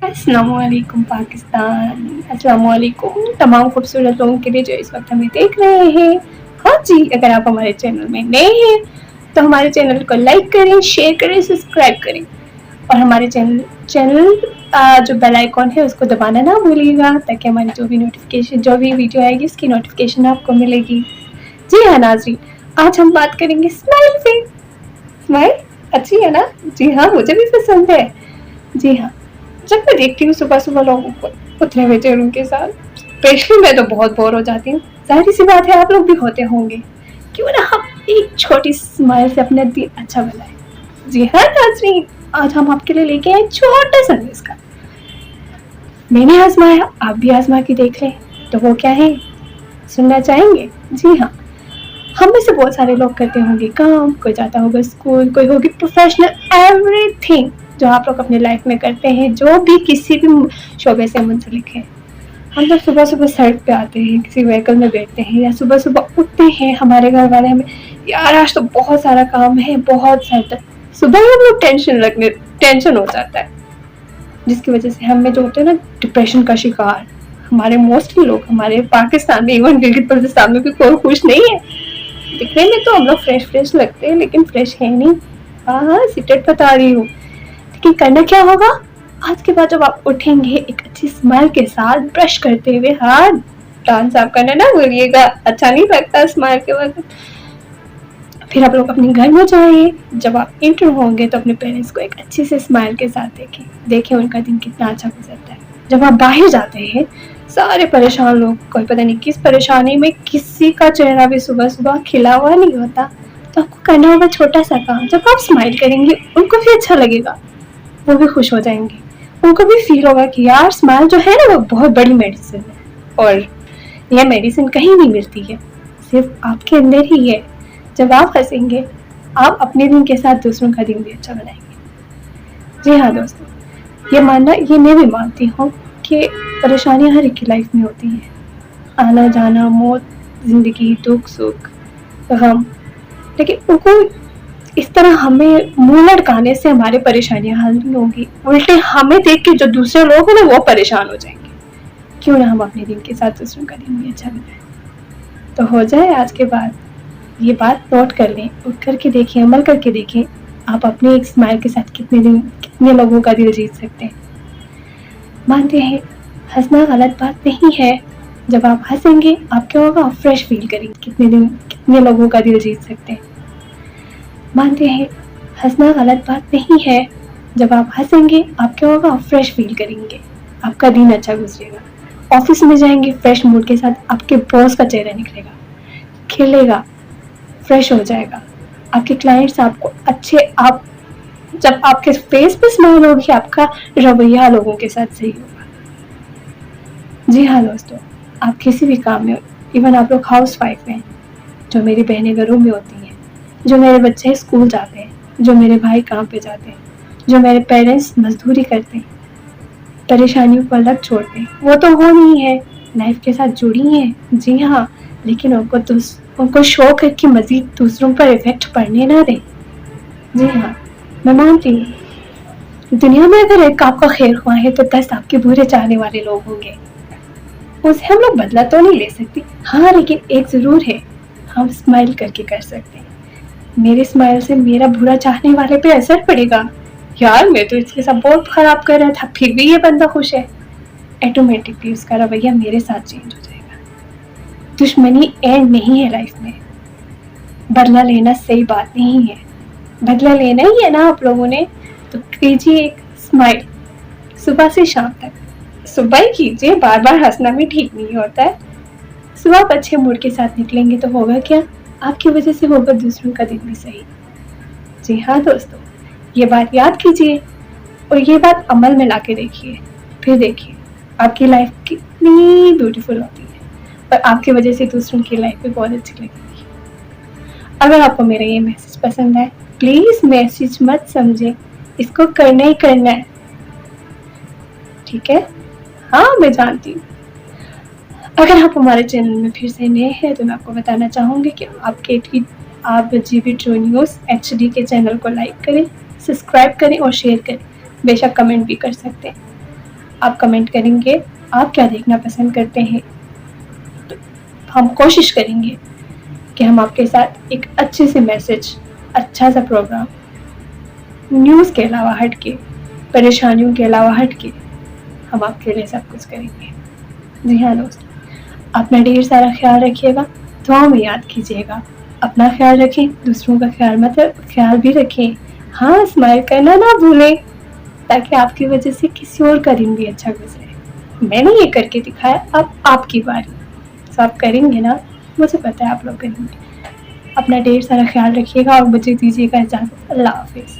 अस्सलाम वालेकुम पाकिस्तान, अस्सलाम वालेकुम तमाम खूबसूरत लोगों के लिए जो इस वक्त हमें देख रहे हैं। हाँ जी, अगर आप हमारे चैनल में नए हैं तो हमारे चैनल को लाइक करें, शेयर करें, सब्सक्राइब करें और हमारे चैनल जो बेल आइकॉन है उसको दबाना ना भूलिएगा, ताकि हमारी जो भी वीडियो आएगी उसकी नोटिफिकेशन आपको मिलेगी। जी हाँ नाज़रीन, आज हम बात करेंगे स्माइल पे। स्माइल अच्छी है ना? जी हाँ, मुझे भी पसंद है। जी हाँ, जब मैं देखती हूँ सुबह सुबह लोगों को उतने हुए चेहरों के साथ, स्पेशली मैं तो बहुत बोर हो जाती हूँ। जाहिर सी बात है आप लोग भी होते होंगे। क्यों ना हम एक छोटी स्माइल से अपना दिन अच्छा बनाए। जी हाँ नाज़रीन, आज हम आपके लिए लेके आए छोटा सा नुस्खा। मैंने आजमाया, आप भी आजमा के देख लें। तो वो क्या है, सुनना चाहेंगे? जी हाँ, हम में से बहुत सारे लोग करते होंगे काम, कोई जाता होगा स्कूल, कोई होगी प्रोफेशनल, एवरीथिंग जो आप लोग अपनी लाइफ में करते हैं, जो भी किसी भी शोबे से मुंसलिक है। हम जब सुबह सुबह सड़क पे आते हैं, किसी व्हीकल में बैठते हैं या सुबह सुबह उठते हैं, हमारे घर वाले हमें, यार आज तो बहुत सारा काम है, बहुत सारा, सुबह ही हम लोग टेंशन हो जाता है, जिसकी वजह से हमें जो होते हैं ना डिप्रेशन का शिकार। हमारे मोस्टली लोग हमारे पाकिस्तान में, इवन गिलगित बल्तिस्तान में भी कोई खुश नहीं है। दिखने में तो हम लोग फ्रेश लगते हैं, लेकिन फ्रेश है नहीं। हाँ, सीक्रेट बता रही हूँ। लेकिन करना क्या होगा, आज के बाद जब आप उठेंगे एक अच्छी स्माइल के साथ, ब्रश करते हुए हाथ दांत साफ करना ना भूलिएगा, अच्छा नहीं लगता स्माइल के बाद। फिर आप लोग अपने घर में जाइए, जब आप इंटर होंगे तो अपने पेरेंट्स को एक अच्छी से स्माइल के साथ देखें उनका दिन कितना अच्छा गुजरता है। जब आप बाहर जाते हैं, सारे परेशान लोग, कोई पता नहीं किस परेशानी में, किसी का चेहरा भी सुबह सुबह खिला हुआ नहीं होता। तो आपको करना होगा छोटा सा काम, जब आप स्माइल करेंगे उनको भी अच्छा लगेगा, वो भी खुश हो जाएंगे, उनको भी फील होगा कि यार स्माइल जो है ना वो बहुत बड़ी मेडिसिन है, और यह मेडिसिन कहीं नहीं मिलती है, सिर्फ आपके अंदर ही है। जब आप हंसेंगे, आप अपने दिन के साथ दूसरों का दिन भी अच्छा बनाएंगे। जी हाँ दोस्तों, ये मैं भी मानती हूँ कि परेशानियाँ हर एक की लाइफ में होती हैं, आना जाना, मौत, जिंदगी, दुख सुख, गम, लेकिन उनको इस तरह हमें मुंह लटकाने से हमारी परेशानियां हल नहीं होंगी, उल्टे हमें देख के जो दूसरे लोग हैं ना वो परेशान हो जाएंगे। क्यों ना हम अपने दिन के साथ दूसरों का दिन भी अच्छा बनाए। तो हो जाए आज के बाद, ये बात नोट कर लें और करके देखें, अमल करके देखें, आप अपने एक स्माइल के साथ कितने लोगों का दिल जीत सकते हैं। मानते हैं हंसना गलत बात नहीं है, जब आप हंसेंगे आप क्या होगा, फ्रेश फील करेंगे, कितने लोगों का दिल जीत सकते हैं। मानते हैं हंसना गलत बात नहीं है, जब आप हंसेंगे आप क्या होगा, फ्रेश फील करेंगे, आपका दिन अच्छा गुजरेगा। ऑफिस में जाएंगे फ्रेश मूड के साथ, आपके बॉस का चेहरा निकलेगा, खिलेगा, फ्रेश हो जाएगा। आपके क्लाइंट्स आपको आप जब आपके फेस पे स्माइल होगी, आपका रवैया लोगों के साथ सही होगा। जी हाँ दोस्तों, आप किसी भी काम में, इवन आप लोग हाउस वाइफ हैं, जो मेरी बहनें घरों में होती हैं, जो मेरे बच्चे स्कूल जाते हैं, जो मेरे भाई काम पे जाते हैं, जो मेरे पेरेंट्स मजदूरी करते हैं, परेशानियों को अलग छोड़ते हैं, वो तो वो नहीं है, लाइफ के साथ जुड़ी हैं। जी हाँ, लेकिन उनको शौक है कि मजीद दूसरों पर इफेक्ट पड़ने ना दे। जी हाँ, मैं मानती हूँ दुनिया में अगर एक आपका खैर ख्वाह है तो 10 आपके बुरे चाहने वाले लोग होंगे। उसे हम लोग बदला तो नहीं ले सकते, हाँ लेकिन एक जरूर है, हम स्माइल करके कर सकते हैं। मेरे स्माइल से मेरा बुरा चाहने वाले पे असर पड़ेगा, यार मैं तो इसके साथ बहुत खराब कर रहा था, फिर भी ये बंदा खुश है, ऑटोमेटिकली उसका रवैया मेरे साथ चेंज हो जाएगा। दुश्मनी एंड नहीं है लाइफ में, बदला लेना सही बात नहीं है। बदला लेना ही है ना आप लोगों ने, तो कीजिए एक स्माइल सुबह से शाम तक, सुबह ही कीजिए, बार बार हंसना भी ठीक नहीं होता है। सुबह आप अच्छे मूड के साथ निकलेंगे तो होगा क्या, आपकी वजह से होगा दूसरों का दिन भी सही। जी हाँ दोस्तों, ये बात याद कीजिए और ये बात अमल में लाके देखिए, फिर देखिए आपकी लाइफ कितनी ब्यूटीफुल होती है और आपकी वजह से दूसरों की लाइफ भी बहुत अच्छी लगेगी। अगर आपको मेरा ये मैसेज पसंद आए, प्लीज मैसेज मत समझे, इसको करना ही करना है, ठीक है? हाँ मैं जानती हूँ। अगर आप हमारे चैनल में फिर से नए हैं तो मैं आपको बताना चाहूँगी कि आप जीबी ट्रू न्यूज़ HD के चैनल को लाइक करें, सब्सक्राइब करें और शेयर करें, बेशक कमेंट भी कर सकते हैं। آپ کمنٹ کریں گے آپ کیا دیکھنا پسند کرتے ہیں، تو ہم کوشش کریں گے کہ ہم آپ کے ساتھ ایک اچھے سے میسج، اچھا سا پروگرام، نیوز کے علاوہ ہٹ کے، پریشانیوں کے علاوہ ہٹ کے ہم آپ کے لیے سب کچھ کریں گے۔ جی ہاں دوست، اپنا ڈھیر سارا خیال رکھیے گا، دعا میں یاد کیجیے گا، اپنا خیال رکھیں، دوسروں کا خیال بھی رکھیں، ہاں اسمائل کرنا نہ بھولیں تاکہ آپ کی وجہ سے کسی اور کا دن بھی اچھا گزرے۔ میں نے یہ کر کے دکھایا، اب آپ کی باری، تو آپ کریں گے نا، مجھے پتا ہے آپ لوگ کریں گے۔ اپنا ڈھیر سارا خیال رکھیے گا اور مجھے دیجیے گا اجازت۔ اللہ حافظ۔